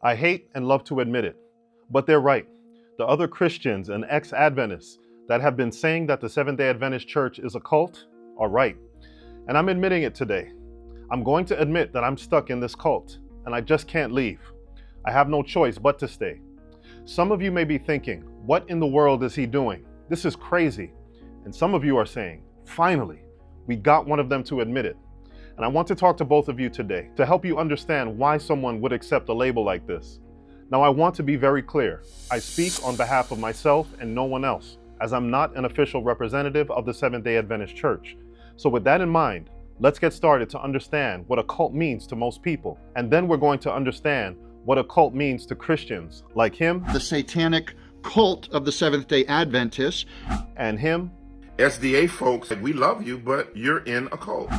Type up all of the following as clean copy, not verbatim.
I hate and love to admit it, but they're right. The other Christians and ex-Adventists that have been saying that the Seventh-day Adventist Church is a cult are right. And I'm admitting it today. I'm going to admit that I'm stuck in this cult, and I just can't leave. I have no choice but to stay. Some of you may be thinking, what in the world is he doing? This is crazy. And some of you are saying, finally, we got one of them to admit it. And I want to talk to both of you today to help you understand why someone would accept a label like this. Now, I want to be very clear. I speak on behalf of myself and no one else, as I'm not an official representative of the Seventh-day Adventist Church. So with that in mind, let's get started to understand what a cult means to most people. And then we're going to understand what a cult means to Christians like him, the satanic cult of the Seventh-day Adventists, and him, SDA folks, we love you, but you're in a cult.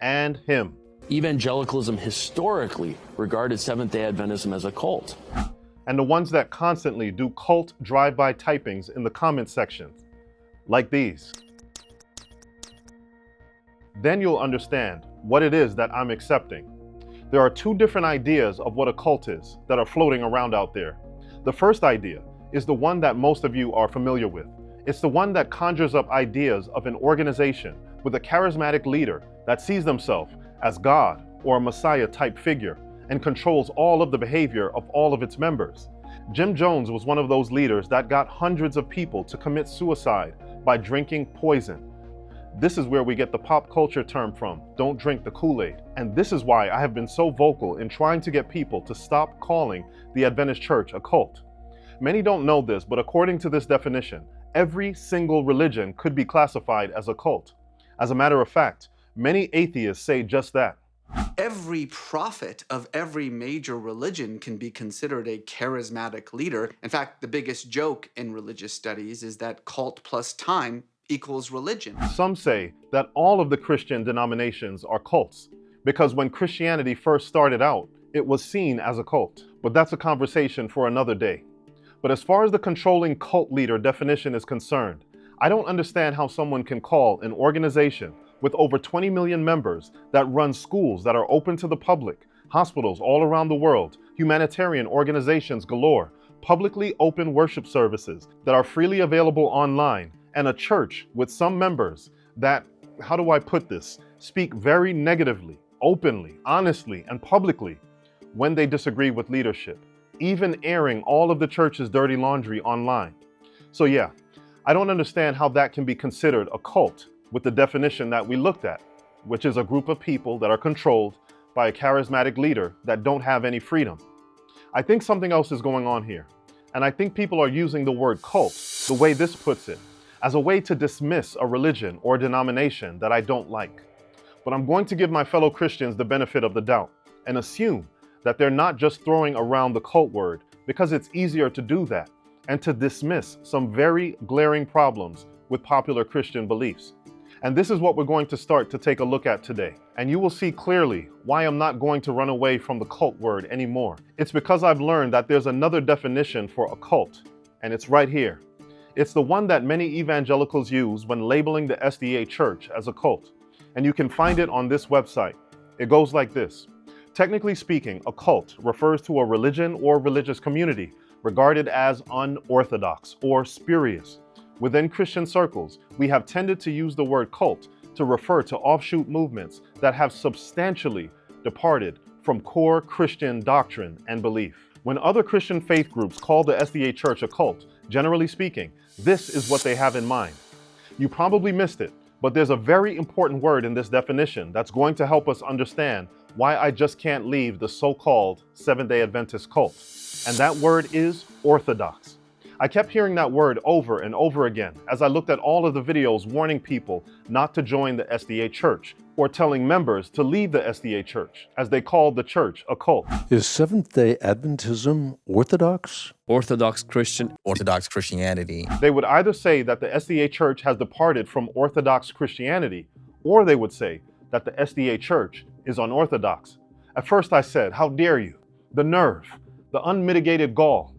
and him. Evangelicalism historically regarded Seventh-day Adventism as a cult. And the ones that constantly do cult drive-by typings in the comment section, like these. Then you'll understand what it is that I'm accepting. There are two different ideas of what a cult is that are floating around out there. The first idea is the one that most of you are familiar with. It's the one that conjures up ideas of an organization with a charismatic leader that sees themselves as God or a Messiah type figure and controls all of the behavior of all of its members. Jim Jones was one of those leaders that got hundreds of people to commit suicide by drinking poison. This is where we get the pop culture term from, don't drink the Kool-Aid. And this is why I have been so vocal in trying to get people to stop calling the Adventist Church a cult. Many don't know this, but according to this definition, every single religion could be classified as a cult. As a matter of fact, many atheists say just that. Every prophet of every major religion can be considered a charismatic leader. In fact, the biggest joke in religious studies is that cult plus time equals religion. Some say that all of the Christian denominations are cults because when Christianity first started out, it was seen as a cult. But that's a conversation for another day. But as far as the controlling cult leader definition is concerned, I don't understand how someone can call an organization with over 20 million members that run schools that are open to the public, hospitals all around the world, humanitarian organizations galore, publicly open worship services that are freely available online, and a church with some members that, how do I put this, speak very negatively, openly, honestly, and publicly when they disagree with leadership, even airing all of the church's dirty laundry online. So yeah, I don't understand how that can be considered a cult with the definition that we looked at, which is a group of people that are controlled by a charismatic leader that don't have any freedom. I think something else is going on here, and I think people are using the word cult, the way this puts it, as a way to dismiss a religion or denomination that I don't like. But I'm going to give my fellow Christians the benefit of the doubt and assume that they're not just throwing around the cult word because it's easier to do that and to dismiss some very glaring problems with popular Christian beliefs. And this is what we're going to start to take a look at today. And you will see clearly why I'm not going to run away from the cult word anymore. It's because I've learned that there's another definition for a cult, and it's right here. It's the one that many evangelicals use when labeling the SDA Church as a cult. And you can find it on this website. It goes like this. Technically speaking, a cult refers to a religion or religious community regarded as unorthodox or spurious. Within Christian circles, we have tended to use the word cult to refer to offshoot movements that have substantially departed from core Christian doctrine and belief. When other Christian faith groups call the SDA Church a cult, generally speaking, this is what they have in mind. You probably missed it, but there's a very important word in this definition that's going to help us understand why I just can't leave the so-called Seventh-day Adventist cult. And that word is orthodox. I kept hearing that word over and over again as I looked at all of the videos warning people not to join the SDA Church or telling members to leave the SDA Church, as they called the church a cult. Is Seventh-day Adventism orthodox? Orthodox Christianity. They would either say that the SDA Church has departed from Orthodox Christianity, or they would say that the SDA Church is unorthodox. At first I said, how dare you? The nerve, the unmitigated gall.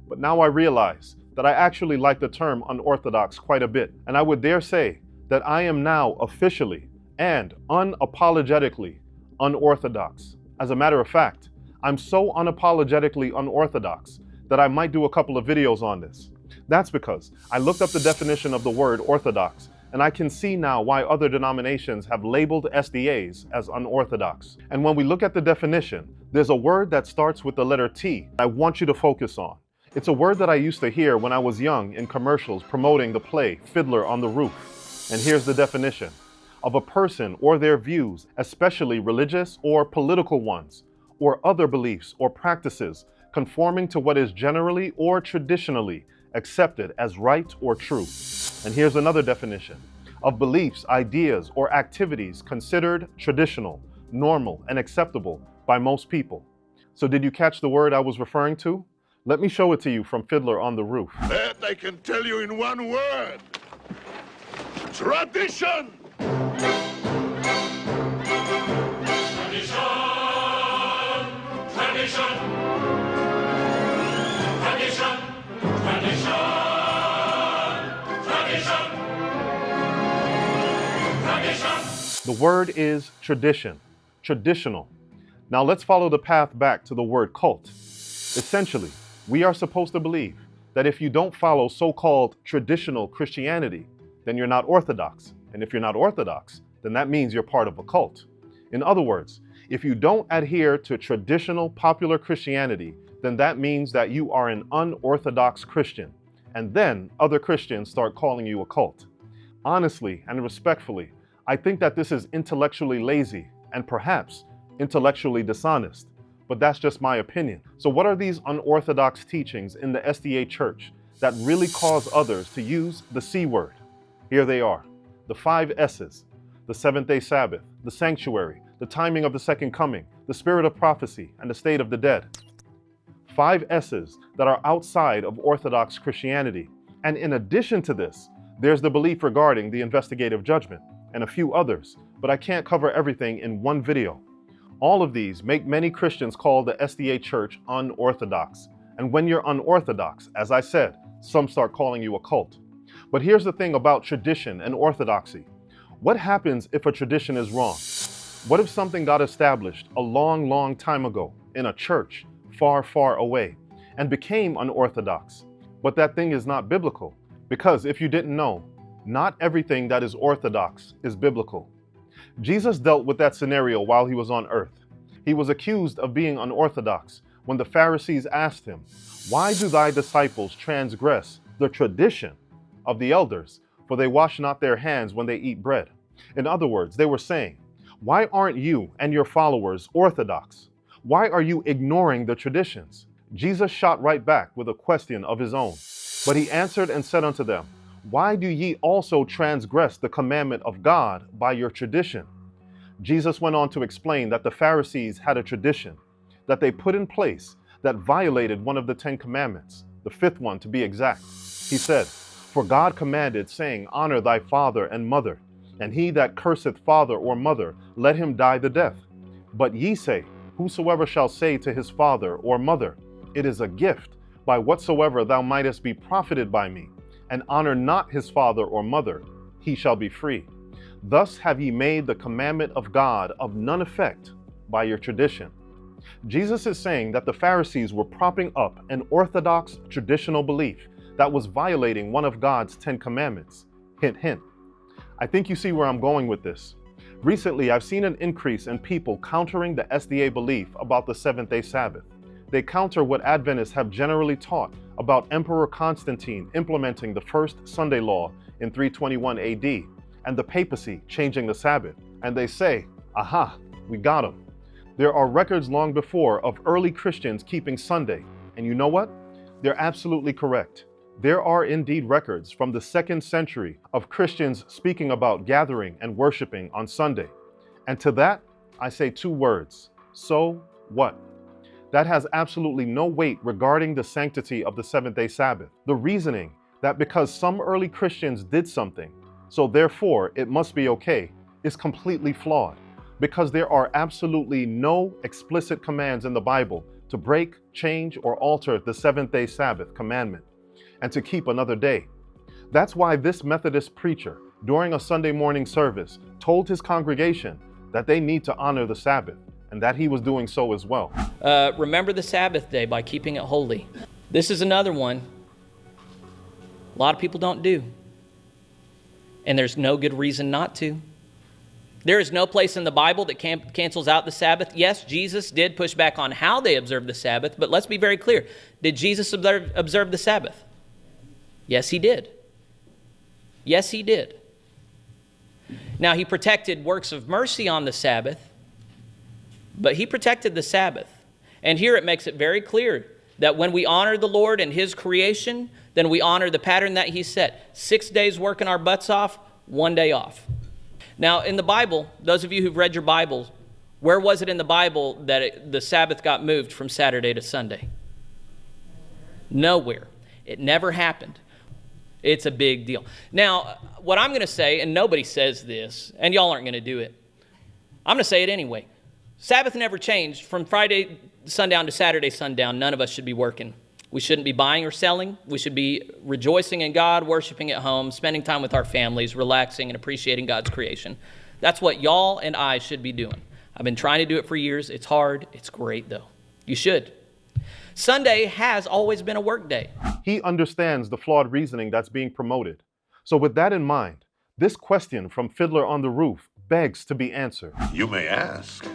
But now I realize that I actually like the term unorthodox quite a bit. And I would dare say that I am now officially and unapologetically unorthodox. As a matter of fact, I'm so unapologetically unorthodox that I might do a couple of videos on this. That's because I looked up the definition of the word orthodox, and I can see now why other denominations have labeled SDAs as unorthodox. And when we look at the definition, there's a word that starts with the letter T I want you to focus on. It's a word that I used to hear when I was young in commercials promoting the play Fiddler on the Roof. And here's the definition: of a person or their views, especially religious or political ones, or other beliefs or practices conforming to what is generally or traditionally accepted as right or true. And here's another definition: of beliefs, ideas, or activities considered traditional, normal, and acceptable by most people. So did you catch the word I was referring to? Let me show it to you from Fiddler on the Roof. That I can tell you in one word: tradition! The word is tradition, traditional. Now let's follow the path back to the word cult. Essentially, we are supposed to believe that if you don't follow so-called traditional Christianity, then you're not orthodox. And if you're not orthodox, then that means you're part of a cult. In other words, if you don't adhere to traditional popular Christianity, then that means that you are an unorthodox Christian. And then other Christians start calling you a cult. Honestly and respectfully, I think that this is intellectually lazy and perhaps intellectually dishonest, but that's just my opinion. So what are these unorthodox teachings in the SDA Church that really cause others to use the C word? Here they are: the 5 S's, the Seventh-day Sabbath, the sanctuary, the timing of the second coming, the spirit of prophecy, and the state of the dead. 5 S's that are outside of Orthodox Christianity. And in addition to this, there's the belief regarding the investigative judgment and a few others, but I can't cover everything in one video. All of these make many Christians call the SDA Church unorthodox. And when you're unorthodox, as I said, some start calling you a cult. But here's the thing about tradition and orthodoxy. What happens if a tradition is wrong? What if something got established a long, long time ago in a church far, far away and became unorthodox, but that thing is not biblical? Because if you didn't know, not everything that is orthodox is biblical. Jesus dealt with that scenario while he was on earth. He was accused of being unorthodox when the Pharisees asked him, "Why do thy disciples transgress the tradition of the elders, for they wash not their hands when they eat bread?" In other words, they were saying, why aren't you and your followers orthodox? Why are you ignoring the traditions? Jesus shot right back with a question of his own. But he answered and said unto them, "Why do ye also transgress the commandment of God by your tradition?" Jesus went on to explain that the Pharisees had a tradition that they put in place that violated one of the 10 commandments, the 5th one to be exact. He said, "For God commanded, saying, Honor thy father and mother, and he that curseth father or mother, let him die the death. But ye say, Whosoever shall say to his father or mother, It is a gift, by whatsoever thou mightest be profited by me, and honor not his father or mother, he shall be free. Thus have ye made the commandment of God of none effect by your tradition." Jesus is saying that the Pharisees were propping up an orthodox traditional belief that was violating one of God's 10 commandments. Hint, hint. I think you see where I'm going with this. Recently, I've seen an increase in people countering the SDA belief about the Seventh-day Sabbath. They counter what Adventists have generally taught about Emperor Constantine implementing the first Sunday law in 321 AD and the papacy changing the Sabbath. And they say, aha, we got them. There are records long before of early Christians keeping Sunday. And you know what? They're absolutely correct. There are indeed records from the 2nd century of Christians speaking about gathering and worshiping on Sunday. And to that, I say 2 words: so what? That has absolutely no weight regarding the sanctity of the 7th-day Sabbath. The reasoning that because some early Christians did something, so therefore it must be okay, is completely flawed, because there are absolutely no explicit commands in the Bible to break, change, or alter the 7th-day Sabbath commandment and to keep another day. That's why this Methodist preacher, during a Sunday morning service, told his congregation that they need to honor the Sabbath and that he was doing so as well. Remember the Sabbath day by keeping it holy. This is another one a lot of people don't do. And there's no good reason not to. There is no place in the Bible that cancels out the Sabbath. Yes, Jesus did push back on how they observed the Sabbath, but let's be very clear. Did Jesus observe the Sabbath? Yes, he did. Yes, he did. Now, he protected works of mercy on the Sabbath, but he protected the Sabbath. And here it makes it very clear that when we honor the Lord and his creation, then we honor the pattern that he set. 6 days working our butts off, 1 day off. Now, in the Bible, those of you who've read your Bibles, where was it in the Bible that the Sabbath got moved from Saturday to Sunday? Nowhere. It never happened. It's a big deal. Now, what I'm going to say, and nobody says this, and y'all aren't going to do it, I'm going to say it anyway. Sabbath never changed. From Friday sundown to Saturday sundown, none of us should be working. We shouldn't be buying or selling. We should be rejoicing in God, worshiping at home, spending time with our families, relaxing and appreciating God's creation. That's what y'all and I should be doing. I've been trying to do it for years. It's hard. It's great, though. You should. Sunday has always been a work day. He understands the flawed reasoning that's being promoted. So with that in mind, this question from Fiddler on the Roof begs to be answered. You may ask,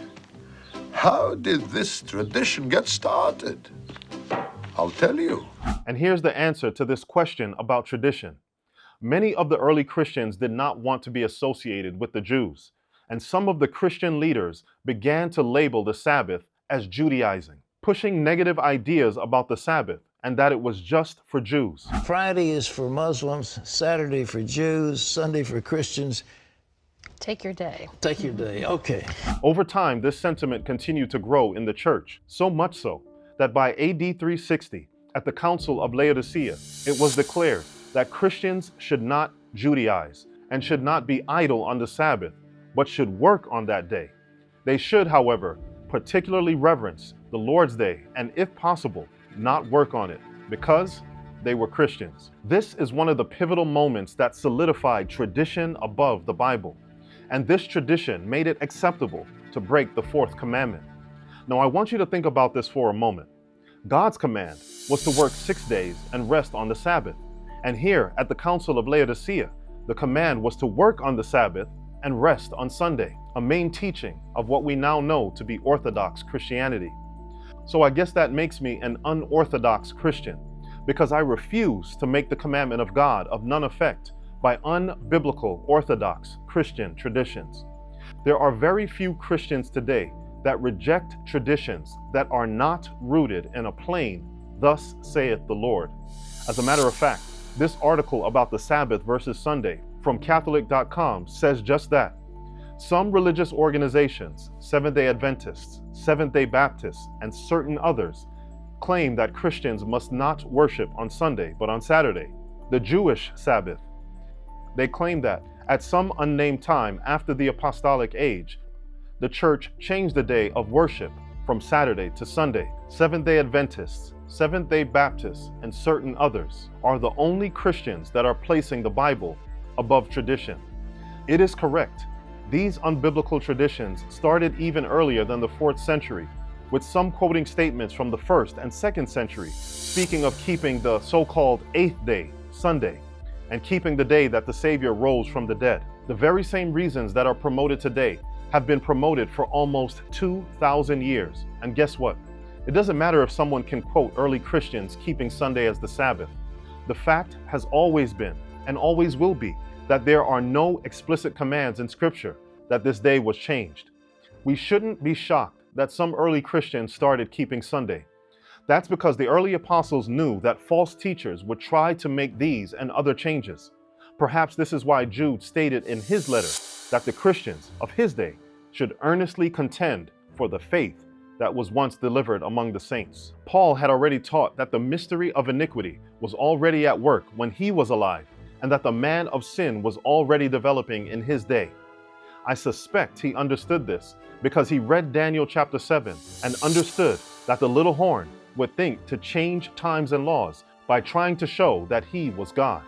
how did this tradition get started? I'll tell you. And here's the answer to this question about tradition. Many of the early Christians did not want to be associated with the Jews, and some of the Christian leaders began to label the Sabbath as Judaizing, pushing negative ideas about the Sabbath and that it was just for Jews. Friday is for Muslims, Saturday for Jews, Sunday for Christians. Take your day. Take your day, okay. Over time, this sentiment continued to grow in the church, so much so that by AD 360, at the Council of Laodicea, it was declared that Christians should not Judaize and should not be idle on the Sabbath, but should work on that day. They should, however, particularly reverence the Lord's Day and, if possible, not work on it because they were Christians. This is one of the pivotal moments that solidified tradition above the Bible, and this tradition made it acceptable to break the fourth commandment. Now, I want you to think about this for a moment. God's command was to work 6 days and rest on the Sabbath. And here at the Council of Laodicea, the command was to work on the Sabbath and rest on Sunday, a main teaching of what we now know to be Orthodox Christianity. So I guess that makes me an unorthodox Christian, because I refuse to make the commandment of God of none effect by unbiblical Orthodox Christian traditions. There are very few Christians today that reject traditions that are not rooted in a plain, "Thus saith the Lord." As a matter of fact, this article about the Sabbath versus Sunday from Catholic.com says just that. Some religious organizations, Seventh-day Adventists, Seventh-day Baptists, and certain others, claim that Christians must not worship on Sunday, but on Saturday, the Jewish Sabbath. They claim that at some unnamed time after the apostolic age, the church changed the day of worship from Saturday to Sunday. Seventh-day Adventists, Seventh-day Baptists, and certain others are the only Christians that are placing the Bible above tradition. It is correct. These unbiblical traditions started even earlier than the 4th century, with some quoting statements from the 1st and 2nd century, speaking of keeping the so-called 8th day, Sunday, and keeping the day that the Savior rose from the dead. The very same reasons that are promoted today have been promoted for almost 2,000 years. And guess what? It doesn't matter if someone can quote early Christians keeping Sunday as the Sabbath. The fact has always been, and always will be, that there are no explicit commands in Scripture that this day was changed. We shouldn't be shocked that some early Christians started keeping Sunday. That's because the early apostles knew that false teachers would try to make these and other changes. Perhaps this is why Jude stated in his letter that the Christians of his day should earnestly contend for the faith that was once delivered among the saints. Paul had already taught that the mystery of iniquity was already at work when he was alive, and that the man of sin was already developing in his day. I suspect he understood this because he read Daniel chapter 7 and understood that the little horn would think to change times and laws by trying to show that he was God.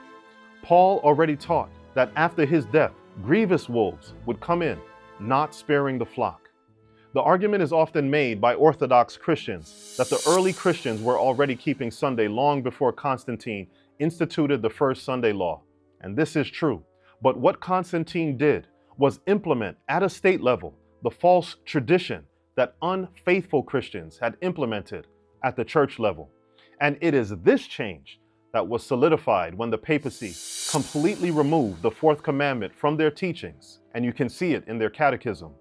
Paul already taught that after his death, grievous wolves would come in, not sparing the flock. The argument is often made by Orthodox Christians that the early Christians were already keeping Sunday long before Constantine instituted the first Sunday law. And this is true. But what Constantine did was implement at a state level the false tradition that unfaithful Christians had implemented at the church level. And it is this change that was solidified when the papacy completely removed the fourth commandment from their teachings, and you can see it in their catechism.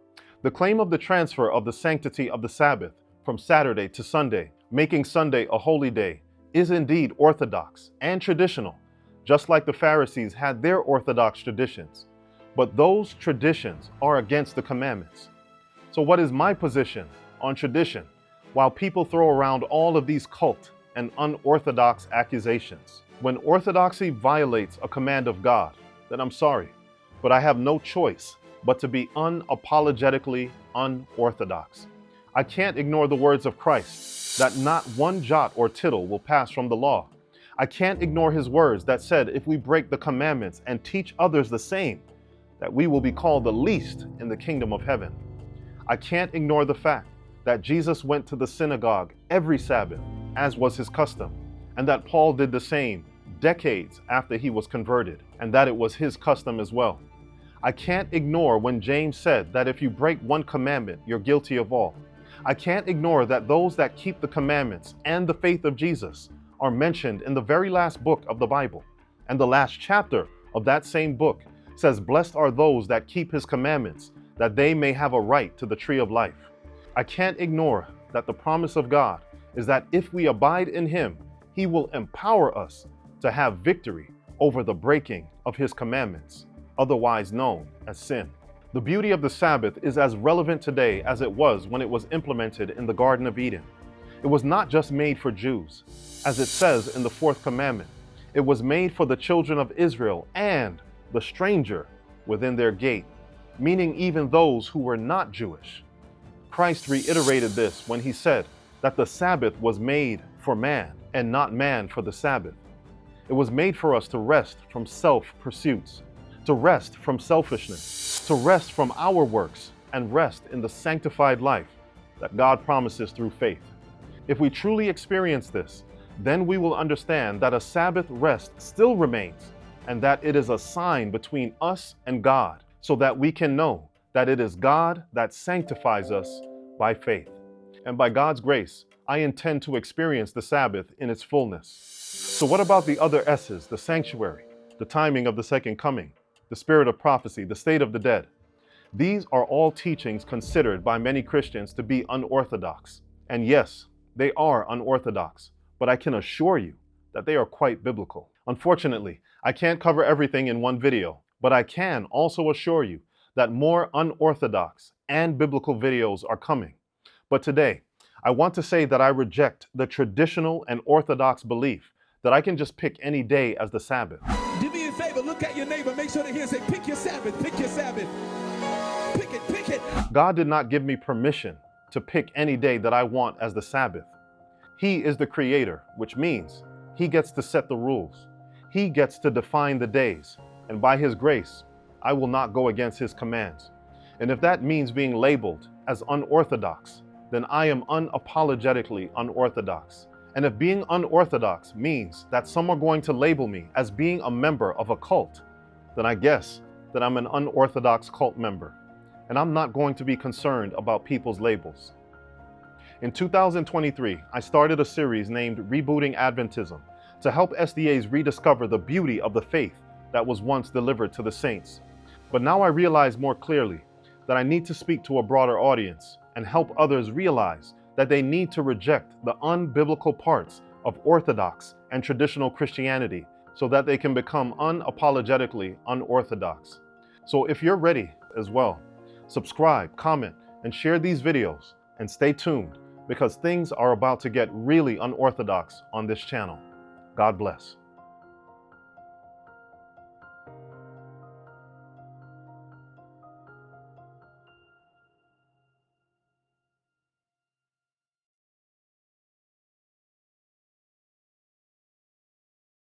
The claim of the transfer of the sanctity of the Sabbath from Saturday to Sunday, making Sunday a holy day, is indeed orthodox and traditional, just like the Pharisees had their orthodox traditions. But those traditions are against the commandments. So what is my position on tradition while people throw around all of these cult and unorthodox accusations? When orthodoxy violates a command of God, then I'm sorry, but I have no choice but to be unapologetically unorthodox. I can't ignore the words of Christ that not one jot or tittle will pass from the law. I can't ignore his words that said if we break the commandments and teach others the same, that we will be called the least in the kingdom of heaven. I can't ignore the fact that Jesus went to the synagogue every Sabbath, as was his custom, and that Paul did the same decades after he was converted, and that it was his custom as well. I can't ignore when James said that if you break one commandment, you're guilty of all. I can't ignore that those that keep the commandments and the faith of Jesus are mentioned in the very last book of the Bible. And the last chapter of that same book says, "Blessed are those that keep his commandments, that they may have a right to the tree of life." I can't ignore that the promise of God is that if we abide in him, he will empower us to have victory over the breaking of his commandments, otherwise known as sin. The beauty of the Sabbath is as relevant today as it was when it was implemented in the Garden of Eden. It was not just made for Jews, as it says in the fourth commandment. It was made for the children of Israel and the stranger within their gate, meaning even those who were not Jewish. Christ reiterated this when he said that the Sabbath was made for man and not man for the Sabbath. It was made for us to rest from self-pursuits, to rest from selfishness, to rest from our works, and rest in the sanctified life that God promises through faith. If we truly experience this, then we will understand that a Sabbath rest still remains, and that it is a sign between us and God, so that we can know that it is God that sanctifies us by faith. And by God's grace, I intend to experience the Sabbath in its fullness. So what about the other S's, the sanctuary, the timing of the second coming, the spirit of prophecy, the state of the dead? These are all teachings considered by many Christians to be unorthodox. And yes, they are unorthodox, but I can assure you that they are quite biblical. Unfortunately, I can't cover everything in one video, but I can also assure you that more unorthodox and biblical videos are coming. But today, I want to say that I reject the traditional and orthodox belief that I can just pick any day as the Sabbath. Do me a favor, look at your neighbor, make sure they hear and say, pick your Sabbath, pick your Sabbath. Pick it, pick it. God did not give me permission to pick any day that I want as the Sabbath. He is the creator, which means he gets to set the rules. He gets to define the days, and by his grace, I will not go against his commands. And if that means being labeled as unorthodox, then I am unapologetically unorthodox. And if being unorthodox means that some are going to label me as being a member of a cult, then I guess that I'm an unorthodox cult member. And I'm not going to be concerned about people's labels. In 2023, I started a series named Rebooting Adventism to help SDAs rediscover the beauty of the faith that was once delivered to the saints. But now I realize more clearly that I need to speak to a broader audience and help others realize that they need to reject the unbiblical parts of Orthodox and traditional Christianity so that they can become unapologetically unorthodox. So if you're ready as well, subscribe, comment, and share these videos, and stay tuned because things are about to get really unorthodox on this channel. God bless.